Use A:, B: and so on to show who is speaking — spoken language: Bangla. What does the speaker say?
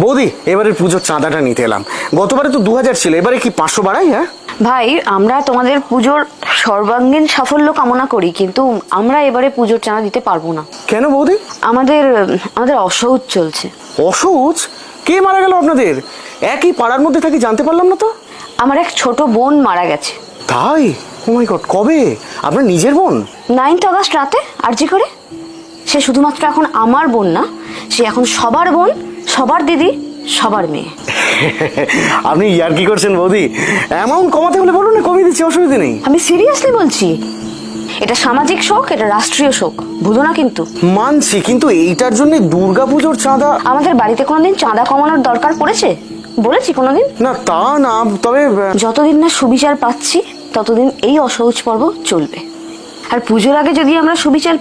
A: বৌদি, এবারে পুজোর চাঁদাটা নিতে এলাম। গতবারে তো 2000 ছিল, এবারে কি 500 বাড়াই? হ্যাঁ
B: ভাই, আমরা তোমাদের পুজোর সর্বাঙ্গীন সাফল্য কামনা করি, কিন্তু আমরা এবারে পুজোর চাঁদা দিতে পারবো না।
A: কেন বৌদি?
B: আমাদের আমাদের অসহ্য চলছে।
A: অসহজ? কে মারা গেল আপনাদের? একই পাড়ার মধ্যে থাকি, জানতে পারলাম না তো।
B: আমার এক ছোট বোন মারা গেছে।
A: তাই? ও মাই গড, কবে? আপনার নিজের বোন?
B: 9th অগস্ট রাতে আরজি করে। সে শুধুমাত্র এখন আমার বোন না, সে এখন সবার বোন, সবার দিদি, সবার মেয়ে।
A: আপনি ইয়ার কি করছেন বৌদি? অ্যামাউন্ট কমাতে হলে বলুন না, কমিয়ে দিচ্ছি, অসুবিধা নেই।
B: আমি সিরিয়াসলি বলছি, এটা সামাজিক শোক, এটা রাষ্ট্রীয় শোক, ভুলো না কিন্তু।
A: মানছি, কিন্তু এইটার জন্য দুর্গাপুজোর চাঁদা?
B: আমাদের বাড়িতে কোনোদিন চাঁদা কমানোর দরকার পড়েছে বলেছি কোনোদিন?
A: না তা না, তবে
B: যতদিন না সুবিচার পাচ্ছি ততদিন এই অসহজ পর্ব চলবে। আর পুজোর আগে যদি আমরা সুবিচার